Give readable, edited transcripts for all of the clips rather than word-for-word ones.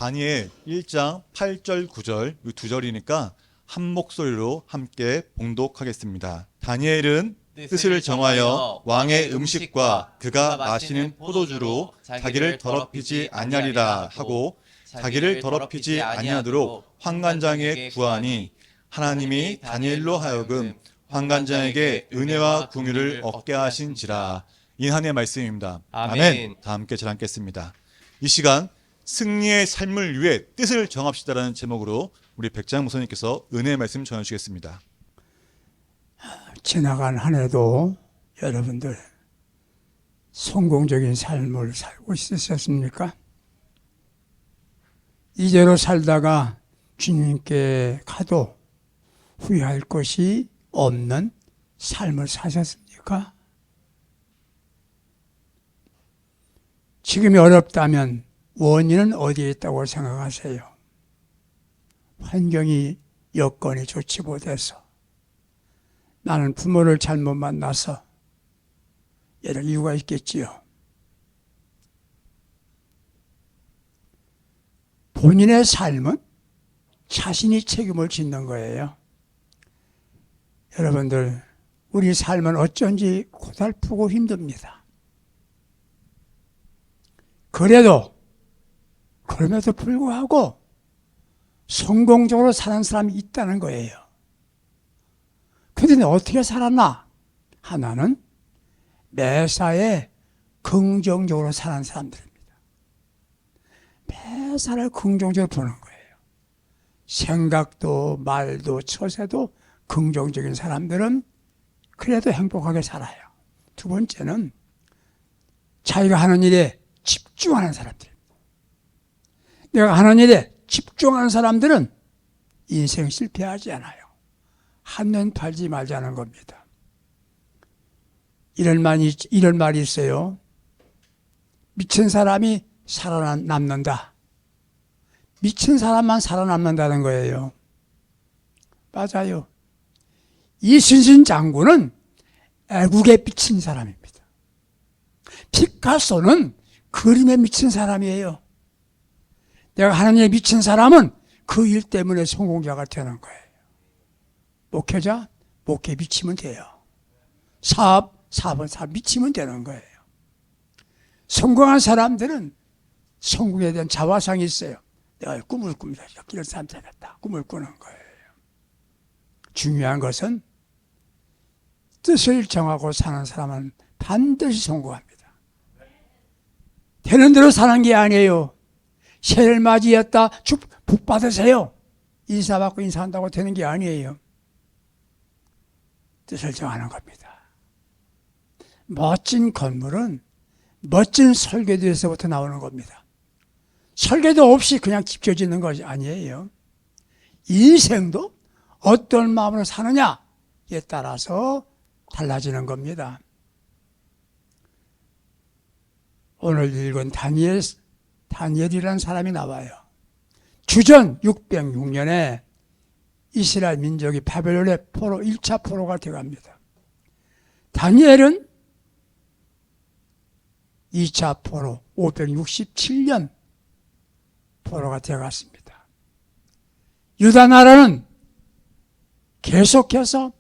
다니엘 1장 8절 9절 이 두 절이니까 한 목소리로 함께 봉독하겠습니다. 다니엘은 뜻을 정하여 왕의 음식과 그가 마시는 포도주로 자기를 더럽히지 아니하리라 하고 자기를 더럽히지 아니하도록 환관장에 구하니 하나님이 다니엘로 하여금 환관장에게 은혜와 긍휼을 얻게 하신지라. 이 한 해의 말씀입니다. 아멘. 다 함께 잘 읽겠습니다. 이 시간 승리의 삶을 위해 뜻을 정합시다라는 제목으로 우리 백장 목사님께서 은혜의 말씀 전해주시겠습니다. 지나간 한 해도 여러분들 성공적인 삶을 살고 있으셨습니까? 이대로 살다가 주님께 가도 후회할 것이 없는 삶을 사셨습니까? 지금이 어렵다면 원인은 어디에 있다고 생각하세요? 환경이, 여건이 좋지 못해서, 나는 부모를 잘못 만나서, 여러 이유가 있겠지요. 본인의 삶은 자신이 책임을 짓는 거예요. 여러분들, 우리 삶은 어쩐지 고달프고 힘듭니다. 그럼에도 불구하고 성공적으로 사는 사람이 있다는 거예요. 그런데 어떻게 살았나? 하나는 매사에 긍정적으로 사는 사람들입니다. 매사를 긍정적으로 보는 거예요. 생각도 말도 처세도 긍정적인 사람들은 그래도 행복하게 살아요. 두 번째는 자기가 하는 일에 집중하는 사람들입니다. 내가 하는 일에 집중하는 사람들은 인생 실패하지 않아요. 한눈 팔지 말자는 겁니다. 이런 말이 있어요. 미친 사람이 살아남는다. 미친 사람만 살아남는다는 거예요. 맞아요. 이순신 장군은 애국에 미친 사람입니다. 피카소는 그림에 미친 사람이에요. 내가 하는 일에 미친 사람은 그 일 때문에 성공자가 되는 거예요. 목회자, 목회 미치면 돼요. 사업은 사업 미치면 되는 거예요. 성공한 사람들은 성공에 대한 자화상이 있어요. 내가 꿈을 꿉니다. 이런 사람 되겠다. 꿈을 꾸는 거예요. 중요한 것은 뜻을 정하고 사는 사람은 반드시 성공합니다. 되는 대로 사는 게 아니에요. 새해를 맞이했다, 복 받으세요. 인사받고 인사한다고 되는 게 아니에요. 뜻을 정하는 겁니다. 멋진 건물은 멋진 설계도에서부터 나오는 겁니다. 설계도 없이 그냥 지켜지는 것이 아니에요. 인생도 어떤 마음으로 사느냐에 따라서 달라지는 겁니다. 오늘 읽은 다니엘이라는 사람이 나와요. 주전 606년에 이스라엘 민족이 바벨론의 포로 1차 포로가 되어갑니다. 다니엘은 2차 포로 567년 포로가 되어갔습니다. 유다 나라는 계속해서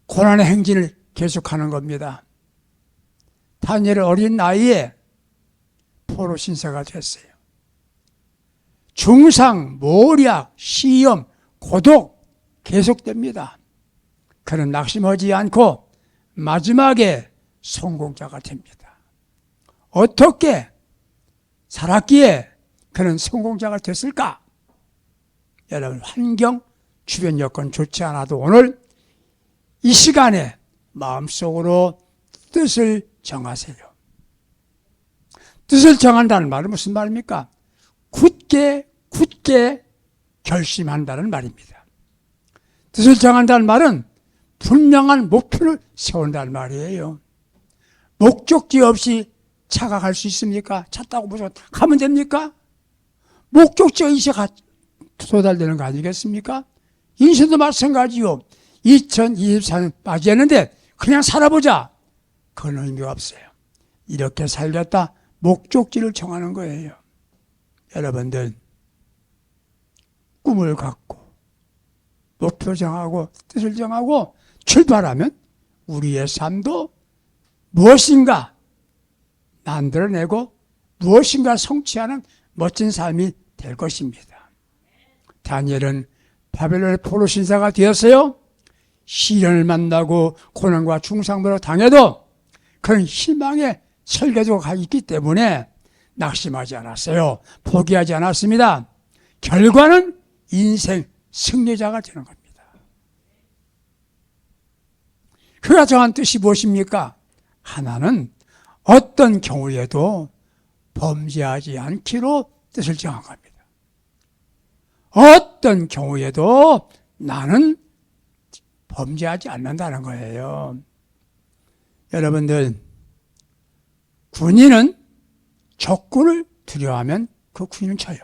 고난의 행진을 계속하는 겁니다. 다니엘은 어린 나이에 포로 신세가 됐어요. 중상, 모략, 시험, 고독 계속됩니다. 그는 낙심하지 않고 마지막에 성공자가 됩니다. 어떻게 살았기에 그는 성공자가 됐을까? 여러분, 환경, 주변 여건 좋지 않아도 오늘 이 시간에 마음속으로 뜻을 정하세요. 뜻을 정한다는 말은 무슨 말입니까? 굳게 결심한다는 말입니다. 뜻을 정한다는 말은 분명한 목표를 세운다는 말이에요. 목적지 없이 차가 갈 수 있습니까? 차 타고 무슨 가면 됩니까? 목적지가 있어야 도달되는 거 아니겠습니까? 인생도 마찬가지요. 2024년 맞이했는데 그냥 살아보자. 그건 의미가 없어요. 이렇게 살겠다. 목적지를 정하는 거예요. 여러분들, 꿈을 갖고 목표 정하고 뜻을 정하고 출발하면 우리의 삶도 무엇인가 만들어내고 무엇인가 성취하는 멋진 삶이 될 것입니다. 다니엘은 바벨론의 포로 신사가 되었어요. 시련을 만나고 고난과 중상모를 당해도 그런 희망의 설계도가 있기 때문에 낙심하지 않았어요. 포기하지 않았습니다. 결과는 인생 승리자가 되는 겁니다. 그가 정한 뜻이 무엇입니까? 하나는 어떤 경우에도 범죄하지 않기로 뜻을 정한 겁니다. 어떤 경우에도 나는 범죄하지 않는다는 거예요. 여러분들, 군인은 적군을 두려워하면 그 군인은 져요.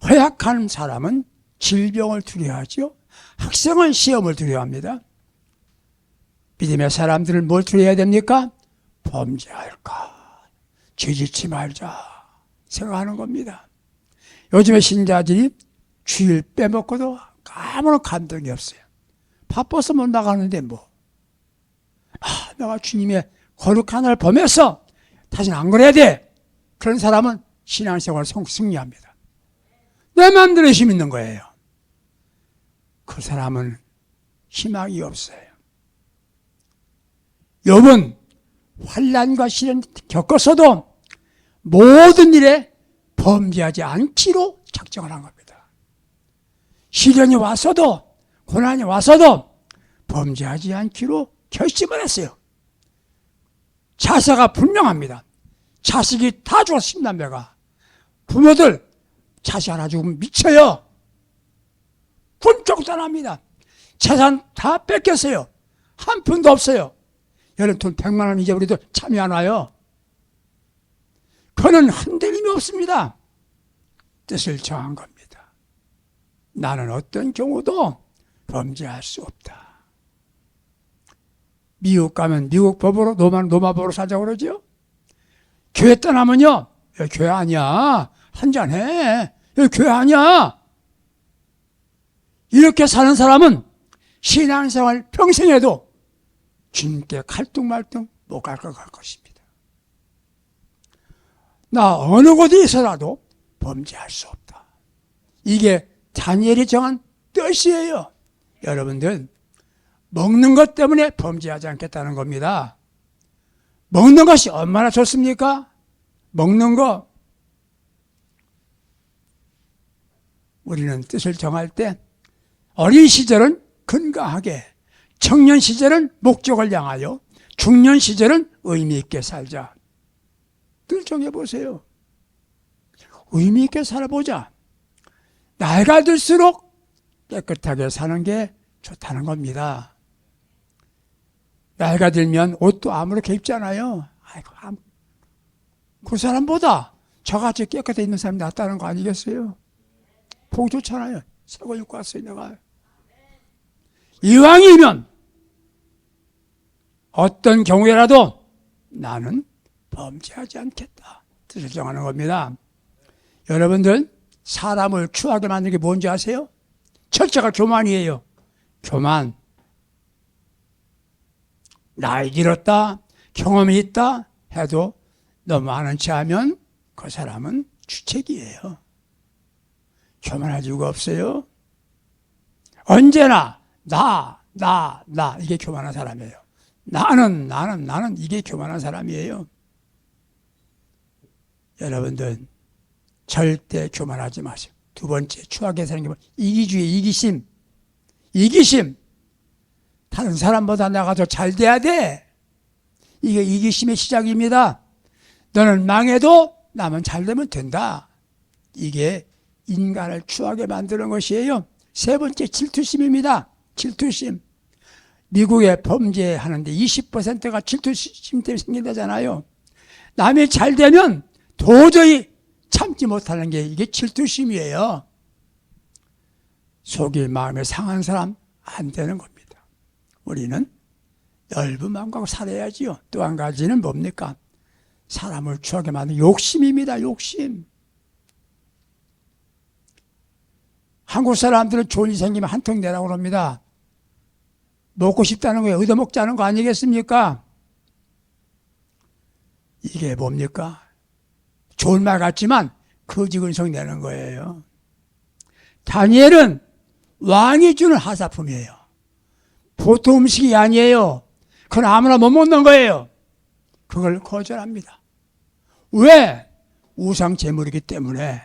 허약한 사람은 질병을 두려워하죠. 학생은 시험을 두려워합니다. 믿음의 사람들은 뭘 두려워해야 됩니까? 범죄할까, 죄짓지 말자 생각하는 겁니다. 요즘에 신자들이 주일 빼먹고도 아무런 감동이 없어요. 바빠서 못 나가는데 뭐. 내가 주님의 거룩한 날 범했어. 다시는 안 그래야 돼. 그런 사람은 신앙생활을 승리합니다. 내 마음대로 힘 있는 거예요. 그 사람은 희망이 없어요. 욥은 환난과 시련 겪었어도 모든 일에 범죄하지 않기로 작정을 한 겁니다. 시련이 왔어도 고난이 왔어도 범죄하지 않기로 결심을 했어요. 자세가 분명합니다. 자식이 다 죽었어. 10남매가. 부모들 자식 하나 죽으면 미쳐요. 굶쩍단합니다. 재산 다 뺏겼어요. 한 푼도 없어요. 여러분 돈 100만 원 잊어버려도 잠이 안 와요. 그는 흔들림이 없습니다. 뜻을 정한 겁니다. 나는 어떤 경우도 범죄할 수 없다. 미국 가면 미국 법으로 노마법으로 살자고 그러죠. 교회 떠나면요, 여기 교회 아니야, 한잔해, 여기 교회 아니야. 이렇게 사는 사람은 신앙생활 평생 해도 주님께 갈등말등 못 갈 것입니다. 나 어느 곳에 있어라도 범죄할 수 없다. 이게 다니엘이 정한 뜻이에요. 여러분들, 먹는 것 때문에 범죄하지 않겠다는 겁니다. 먹는 것이 얼마나 좋습니까? 먹는 거. 우리는 뜻을 정할 때 어린 시절은 건강하게, 청년 시절은 목적을 향하여, 중년 시절은 의미 있게 살자. 뜻 정해보세요. 의미 있게 살아보자. 나이가 들수록 깨끗하게 사는 게 좋다는 겁니다. 나이가 들면 옷도 아무렇게 입잖아요. 아이고, 그 사람보다 저같이 깨끗해 있는 사람이 낫다는 거 아니겠어요? 보기 좋잖아요. 새 거 입고 왔어요, 내가. 이왕이면 어떤 경우에라도 나는 범죄하지 않겠다. 뜻을 정하는 겁니다. 여러분들, 사람을 추하게 만드는 게 뭔지 아세요? 첫째가 교만이에요. 교만. 나이 들었다, 경험이 있다 해도 너무 아는 체 하면 그 사람은 주책이에요. 교만할 이유가 없어요. 언제나 나 이게 교만한 사람이에요. 나는 이게 교만한 사람이에요. 여러분들 절대 교만하지 마세요. 두 번째, 추하게 사는 게 뭐예요? 이기주의, 이기심. 다른 사람보다 내가 더 잘 돼야 돼. 이게 이기심의 시작입니다. 너는 망해도 나만 잘 되면 된다. 이게 인간을 추하게 만드는 것이에요. 세 번째, 질투심입니다. 질투심. 미국에 범죄하는데 20%가 질투심 때문에 생긴다잖아요. 남이 잘 되면 도저히 참지 못하는 게 이게 질투심이에요. 속이 마음에 상한 사람 안 되는 겁니다. 우리는 넓은 마음과 살아야지요. 또 한 가지는 뭡니까? 사람을 추하게 만드는 욕심입니다. 욕심. 한국 사람들은 좋은 일 생기면 한턱 내라고 그럽니다. 먹고 싶다는 거예요. 얻어먹자는 거 아니겠습니까? 이게 뭡니까? 좋은 말 같지만 거지근성 내는 거예요. 다니엘은 왕이 주는 하사품이에요. 보통 음식이 아니에요. 그건 아무나 못 먹는 거예요. 그걸 거절합니다. 왜? 우상 제물이기 때문에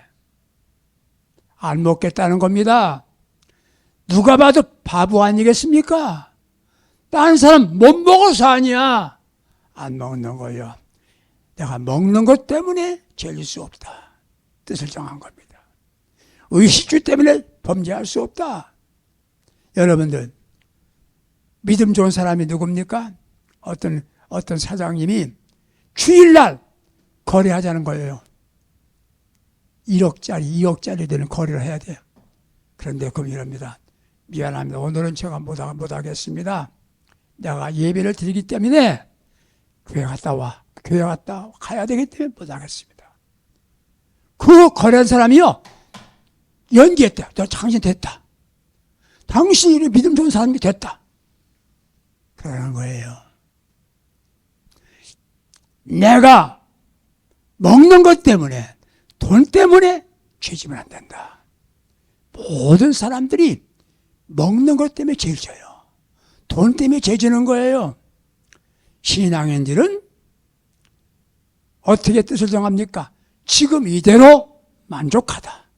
안 먹겠다는 겁니다. 누가 봐도 바보 아니겠습니까? 다른 사람 못 먹어서 아니야. 안 먹는 거예요. 내가 먹는 것 때문에 죄질 수 없다. 뜻을 정한 겁니다. 의식주 때문에 범죄할 수 없다. 여러분들, 믿음 좋은 사람이 누굽니까? 어떤 사장님이 주일날 거래하자는 거예요. 1억짜리, 2억짜리 되는 거래를 해야 돼요. 그런데 그럼 이럽니다. 미안합니다. 오늘은 제가 못 하겠습니다. 내가 예배를 드리기 때문에 교회 갔다 와. 교회 갔다 가야 되기 때문에 못 하겠습니다. 그 거래한 사람이요. 연기했다. 너 당신 됐다. 당신이 믿음 좋은 사람이 됐다. 그러는 거예요. 내가 먹는 것 때문에, 돈 때문에 죄지면 안 된다. 모든 사람들이 먹는 것 때문에 죄를 져요. 돈 때문에 죄 지는 거예요. 신앙인들은 어떻게 뜻을 정합니까? 지금 이대로 만족하다.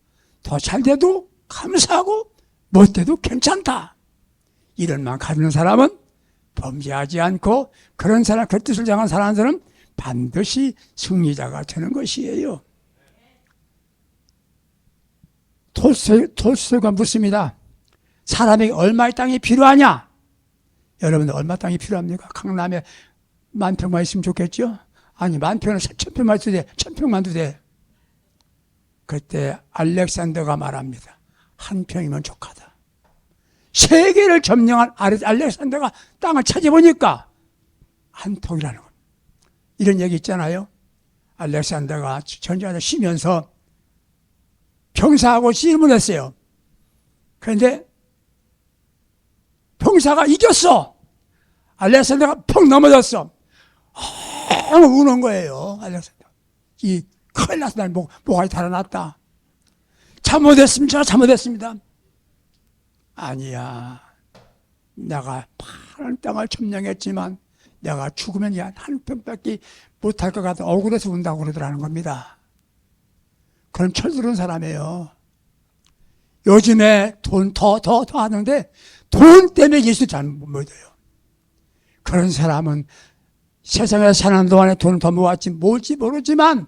더 잘 돼도 감사하고 못 돼도 괜찮다. 이런 마음 가지는 사람은 범죄하지 않고 그런 사람, 그 뜻을 정한 사람들은 반드시 승리자가 되는 것이에요. 톨스토이가 묻습니다. 사람에게 얼마의 땅이 필요하냐? 여러분들 얼마 땅이 필요합니까? 강남에 10,000평만 있으면 좋겠죠? 아니 10,000평은 1,000평만 있어도 돼. 1,000평만도 돼. 그때 알렉산더가 말합니다. 1평이면 족하다. 세계를 점령한 알렉산더가 땅을 찾아보니까 한 톡이라는 겁니다. 이런 얘기 있잖아요. 알렉산더가 전쟁을 쉬면서 병사하고 질문했어요. 그런데 병사가 이겼어. 알렉산더가 펑 넘어졌어. 우는 거예요. 알렉산더. 큰일 났어. 날 목이 달아났다. 잘못했습니다. 잘못했습니다. 아니야. 내가 파란 땅을 점령했지만 내가 죽으면 한 평밖에 못할 것 같아 억울해서 운다고 그러더라는 겁니다. 그럼 철들은 사람이에요. 요즘에 돈 더 하는데 돈 때문에 예수 잘 못 믿어요. 그런 사람은 세상에 사는 동안에 돈을 더 모았지 뭘지 모르지만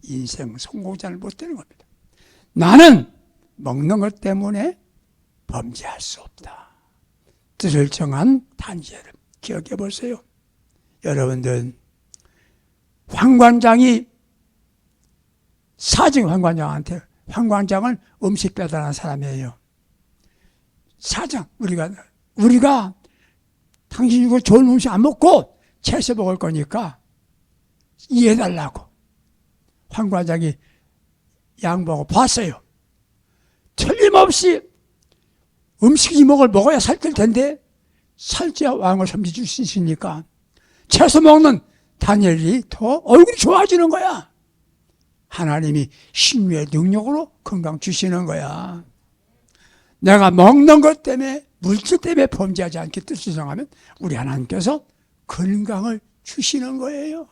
인생 성공자를 못 되는 겁니다. 나는 먹는 것 때문에 범죄할 수 없다. 뜻을 정한 다니엘을 기억해 보세요. 여러분들, 황관장이 사증 황관장한테, 황관장은 음식 배달하는 사람이에요. 사장, 우리가 당신이 이거 좋은 음식 안 먹고 채소 먹을 거니까 이해해달라고. 황관장이 양보하고 봤어요. 틀림없이 음식 이목을 먹어야 살뜰 텐데 살찌야 왕을 섬기줄 수 있으니까 채소 먹는 다니엘이 더 얼굴이 좋아지는 거야. 하나님이 신유의 능력으로 건강 주시는 거야. 내가 먹는 것 때문에 물질 때문에 범죄하지 않게 뜻을 정하면 우리 하나님께서 건강을 주시는 거예요.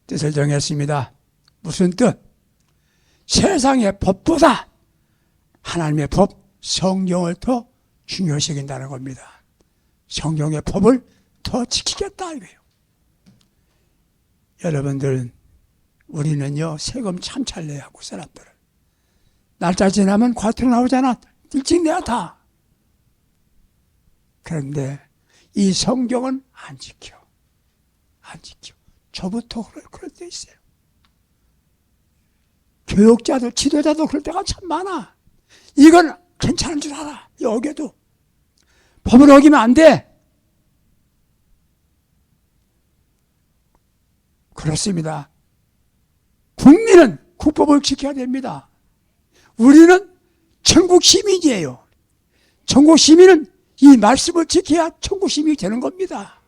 뜻을 정했습니다. 무슨 뜻? 세상의 법보다 하나님의 법, 성경을 더 중요시 여긴다는 겁니다. 성경의 법을 더 지키겠다 이거예요. 여러분들, 우리는요 세금 참 잘 내요. 한국 사람들은. 날짜 지나면 과태료 나오잖아. 일찍 내야 다. 그런데 이 성경은 안 지켜. 안 지켜. 저부터 그럴 때 있어요. 교육자도 지도자도 그럴 때가 참 많아. 이건 괜찮은 줄 알아. 여기도 법을 어기면 안 돼. 그렇습니다. 국민은 국법을 지켜야 됩니다. 우리는 천국 시민이에요. 천국 시민은 이 말씀을 지켜야 천국 시민이 되는 겁니다.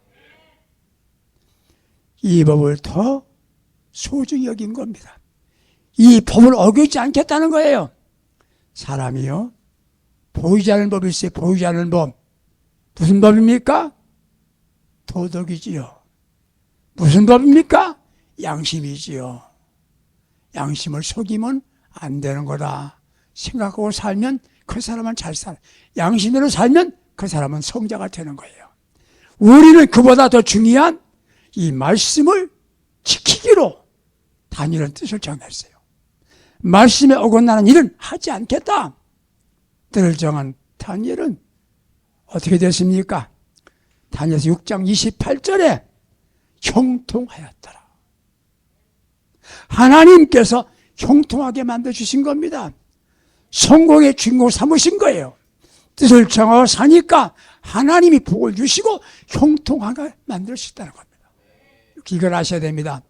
이 법을 더 소중히 여긴 겁니다. 이 법을 어기지 않겠다는 거예요. 사람이요, 보이지 않는 법이 있어요. 보이지 않는 법. 무슨 법입니까? 도덕이지요. 무슨 법입니까? 양심이지요. 양심을 속이면 안 되는 거다 생각하고 살면 그 사람은 잘 살아. 양심대로 살면 그 사람은 성자가 되는 거예요. 우리는 그보다 더 중요한 이 말씀을 지키기로 다니엘은 뜻을 정했어요. 말씀에 어긋나는 일은 하지 않겠다. 뜻을 정한 다니엘은 어떻게 됐습니까? 다니엘서 6장 28절에 형통하였더라. 하나님께서 형통하게 만들어주신 겁니다. 성공의 주인공 삼으신 거예요. 뜻을 정하고 사니까 하나님이 복을 주시고 형통하게 만들어주셨다는 겁니다. 이걸 아셔야 됩니다.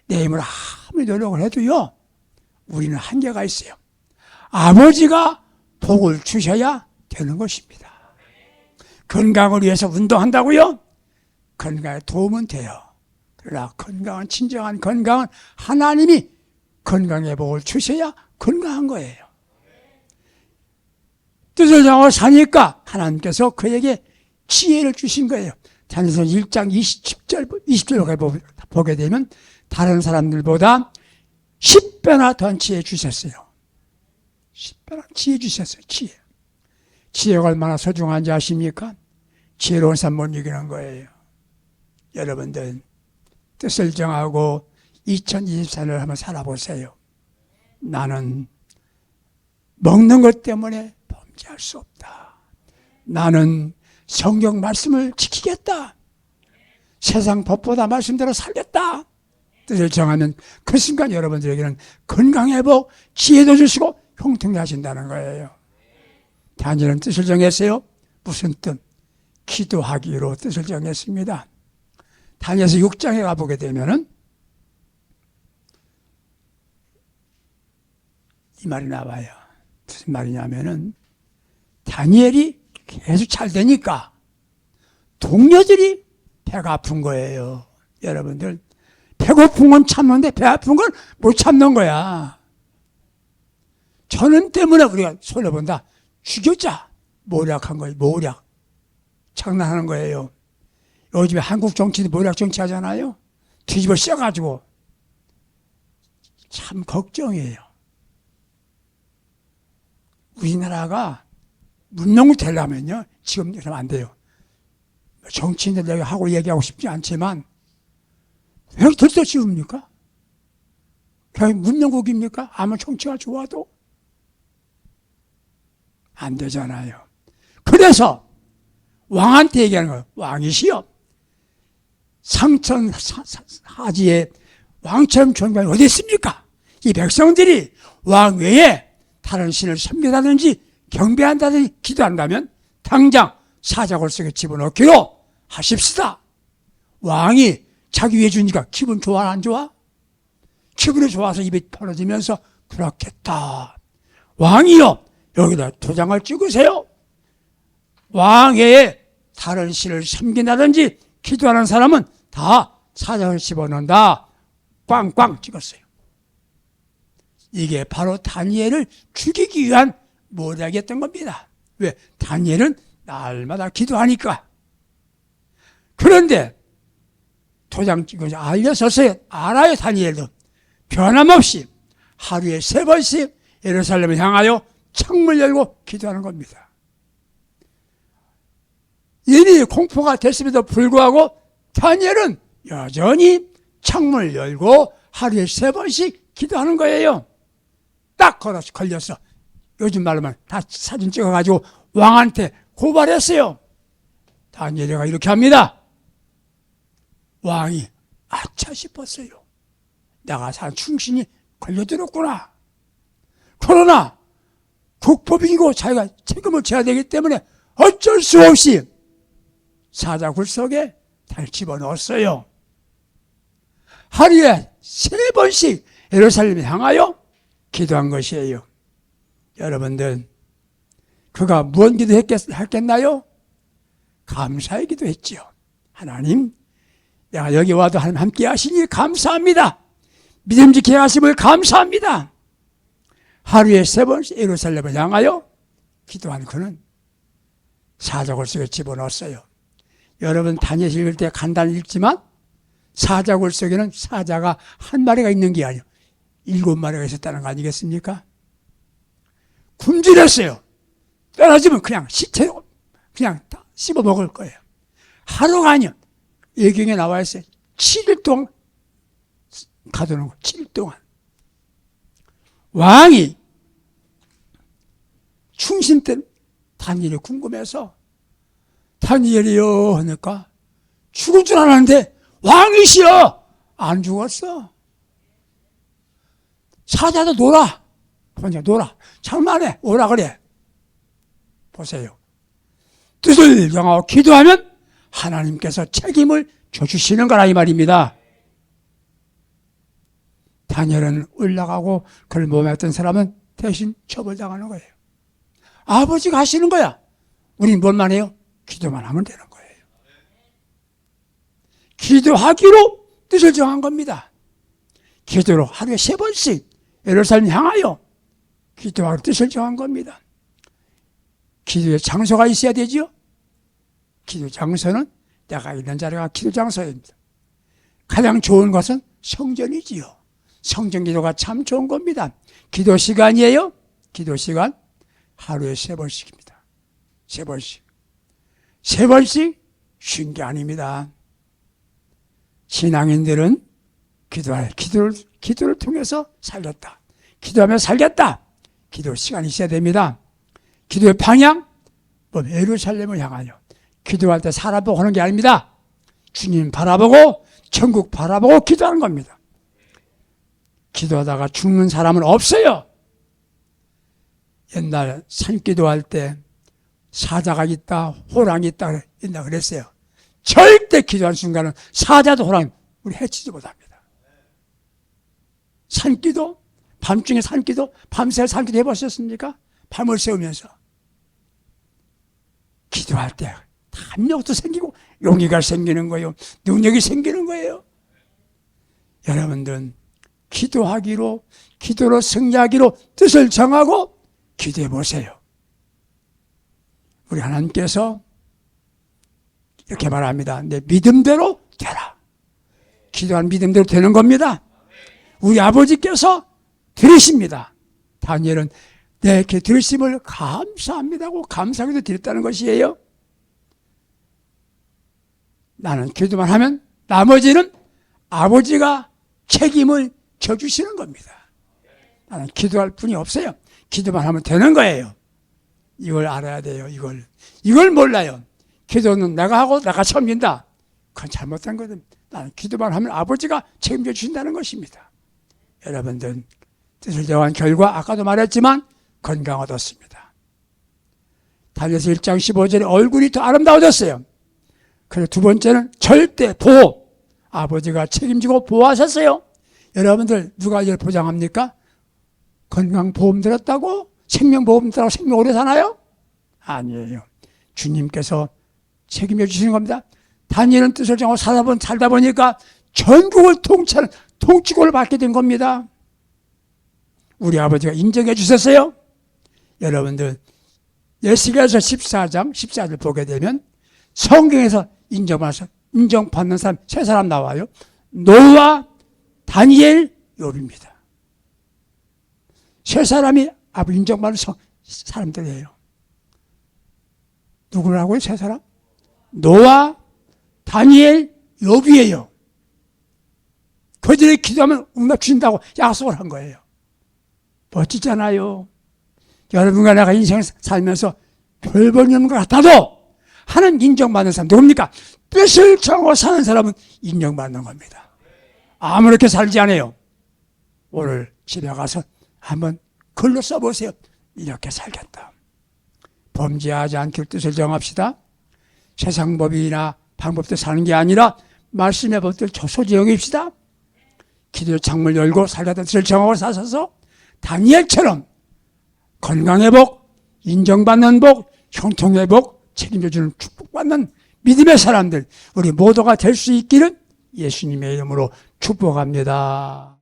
내 힘으로 아무리 노력을 해도요, 우리는 한계가 있어요. 아버지가 복을 주셔야 되는 것입니다. 건강을 위해서 운동한다고요? 건강에 도움은 돼요. 그러나 건강은, 진정한 건강은 하나님이 건강의 복을 주셔야 건강한 거예요. 뜻을 정하고 사니까 하나님께서 그에게 지혜를 주신 거예요. 다니엘서 1장 20절 보게 되면 다른 사람들보다 10배나 더 지혜 주셨어요. 10배나 지혜 주셨어요. 지혜가 얼마나 소중한지 아십니까? 지혜로운 사람 못 이기는 거예요. 여러분들 뜻을 정하고 2024년을 한번 살아보세요. 나는 먹는 것 때문에 범죄할 수 없다. 나는 성경 말씀을 지키겠다. 세상 법보다 말씀대로 살겠다. 뜻을 정하면 그 순간 여러분들에게는 건강회복, 지혜도 주시고 형통케 하신다는 거예요. 다니엘은 뜻을 정했어요. 무슨 뜻? 기도하기로 뜻을 정했습니다. 다니엘서 6장에 가보게 되면은 이 말이 나와요. 무슨 말이냐면은 다니엘이 계속 잘 되니까 동료들이 배가 아픈 거예요. 여러분들, 배고픈 건 참는데 배 아픈 건 못 참는 거야. 저는 때문에 우리가 손해본다. 죽였자. 모략한 거예요. 모략. 장난하는 거예요. 요즘에 한국 정치도 모략 정치 하잖아요. 뒤집어 씌워가지고. 참 걱정이에요. 우리나라가 문명이 되려면요, 지금 이러면 안 돼요. 정치인들 내가 하고 얘기하고 싶지 않지만 왜 들떠 씌웁니까? 그냥 문명국입니까? 아무 정치가 좋아도 안 되잖아요. 그래서 왕한테 얘기하는 거예요. 왕이시여, 상천 하지에 왕처럼 존경이 어디 있습니까? 이 백성들이 왕 외에 다른 신을 섬긴다든지 경배한다든지 기도한다면 당장 사자골 속에 집어넣기로 하십시다. 왕이 자기 위해 주니까 기분 좋아 안 좋아? 기분이 좋아서 입이 벌어지면서 그렇겠다. 왕이요, 여기다 도장을 찍으세요. 왕의 다른 신을 섬긴다든지 기도하는 사람은 다 사자를 집어넣는다. 꽝꽝 찍었어요. 이게 바로 다니엘을 죽이기 위한 모략이었던 겁니다. 왜? 다니엘은 날마다 기도하니까. 그런데 도장 찍어서 알려졌어요. 알아요. 다니엘도 변함없이 하루에 3번씩 예루살렘을 향하여 창문을 열고 기도하는 겁니다. 이미 공포가 됐음에도 불구하고 다니엘은 여전히 창문을 열고 하루에 3번씩 기도하는 거예요. 딱 걸렸어. 요즘 말로만 다 사진 찍어가지고 왕한테 고발했어요. 다니엘이가 이렇게 합니다. 왕이 아차 싶었어요. 내가 산 충신이 걸려들었구나. 그러나 국법이고 자기가 책임을 져야 되기 때문에 어쩔 수 없이 사자 굴속에 달 집어넣었어요. 하루에 3번씩 예루살렘을 향하여 기도한 것이에요. 여러분들, 그가 무언 기도했겠나요? 감사의 기도했지요. 하나님, 내가 여기 와도 하나님 함께 하시니 감사합니다. 믿음직하게 하심을 감사합니다. 하루에 3번씩 예루살렘을 향하여 기도한 그는 사자굴 속에 집어넣었어요. 여러분 다니엘 읽을 때 간단히 읽지만 사자굴 속에는 사자가 한 마리가 있는 게 아니에요. 7마리가 있었다는 거 아니겠습니까? 굶주렸어요. 떨어지면 그냥 시체로 그냥 다 씹어 먹을 거예요. 하루가 아니요. 예경에 나와 있어요. 7일 동안 가두는 거. 7일 동안. 왕이 충신 때 다니엘이 궁금해서 다니엘이요 하니까 죽을 줄 알았는데 왕이시여 안 죽었어. 사자도 놀아. 보니까 놀아. 장난해. 오라 그래. 보세요. 뜻을 정하고 기도하면 하나님께서 책임을 져주시는 거라 이 말입니다. 다니엘은 올라가고 그를 모함했던 사람은 대신 처벌당하는 거예요. 아버지가 하시는 거야. 우린 뭘만 해요? 기도만 하면 되는 거예요. 기도하기로 뜻을 정한 겁니다. 기도로 하루에 3번씩 예루살렘 향하여 기도하기로 뜻을 정한 겁니다. 기도의 장소가 있어야 되지요. 기도 장소는 내가 있는 자리가 기도 장소입니다. 가장 좋은 것은 성전이지요. 성전 기도가 참 좋은 겁니다. 기도 시간이에요. 기도 시간 하루에 3번씩입니다. 3번씩. 3번씩 쉰 게 아닙니다. 신앙인들은 기도를 통해서 살렸다. 기도하며 살겠다. 기도 시간이 있어야 됩니다. 기도의 방향, 예루살렘을 향하여. 기도할 때 사람 보고 하는 게 아닙니다. 주님 바라보고 천국 바라보고 기도하는 겁니다. 기도하다가 죽는 사람은 없어요. 옛날 산기도할 때 사자가 있다, 호랑이 있다 옛날 그랬어요. 절대 기도하는 순간은 사자도 호랑이 우리 해치지 못합니다. 산기도, 밤중에 산기도, 밤새 산기도 해보셨습니까? 밤을 새우면서 기도할 때 담력도 생기고 용기가 생기는 거예요. 능력이 생기는 거예요. 여러분들은 기도로 승리하기로 뜻을 정하고 기도해 보세요. 우리 하나님께서 이렇게 말합니다. 내 믿음대로 되라. 기도한 믿음대로 되는 겁니다. 우리 아버지께서 들으십니다. 다니엘은 내 이렇게 들으심을 감사합니다고 감사하기도 드렸다는 것이에요. 나는 기도만 하면 나머지는 아버지가 책임을 져주시는 겁니다. 나는 기도할 뿐이 없어요. 기도만 하면 되는 거예요. 이걸 알아야 돼요. 이걸 몰라요. 기도는 내가 하고 내가 섬긴다. 그건 잘못된 거든. 나는 기도만 하면 아버지가 책임져 주신다는 것입니다. 여러분들 뜻을 정한 결과 아까도 말했지만 건강 얻었습니다. 다니엘서 1장 15절에 얼굴이 더 아름다워졌어요. 그리고 두 번째는 절대 보호. 아버지가 책임지고 보호하셨어요. 여러분들 누가 이걸 보장합니까? 건강보험 들었다고? 생명보험 들었다고 생명 오래 사나요? 아니에요. 주님께서 책임져 주시는 겁니다. 다니엘은 뜻을 정하고 살다 보니까 전국을 통치하는 통치권을 받게 된 겁니다. 우리 아버지가 인정해 주셨어요. 여러분들 예시계에서 14장 14절 보게 되면 성경에서 인정받는 사람 3사람 나와요. 노아, 다니엘, 욥입니다. 3사람이 아버지 인정받는 사람들이에요. 누구라고요? 3사람? 노아, 다니엘, 욥이에요. 그들이 기도하면 응답 주신다고 약속을 한 거예요. 멋지잖아요. 여러분과 내가 인생 살면서 별 볼 일 없는 것 같아도 하나님 인정받는 사람 누굽니까? 뜻을 정하고 사는 사람은 인정받는 겁니다. 아무렇게 살지 않아요. 오늘 집에 가서 한번 글로 써보세요. 이렇게 살겠다. 범죄하지 않기로 뜻을 정합시다. 세상 법이나 방법대로 사는 게 아니라 말씀의 법들 소지영입시다. 기도의 창문을 열고 살겠다는 뜻을 정하고 사셔서 다니엘처럼 건강의 복, 인정받는 복, 형통의 복, 책임져주는 축복받는 믿음의 사람들, 우리 모두가 될 수 있기를 예수님의 이름으로 축복합니다.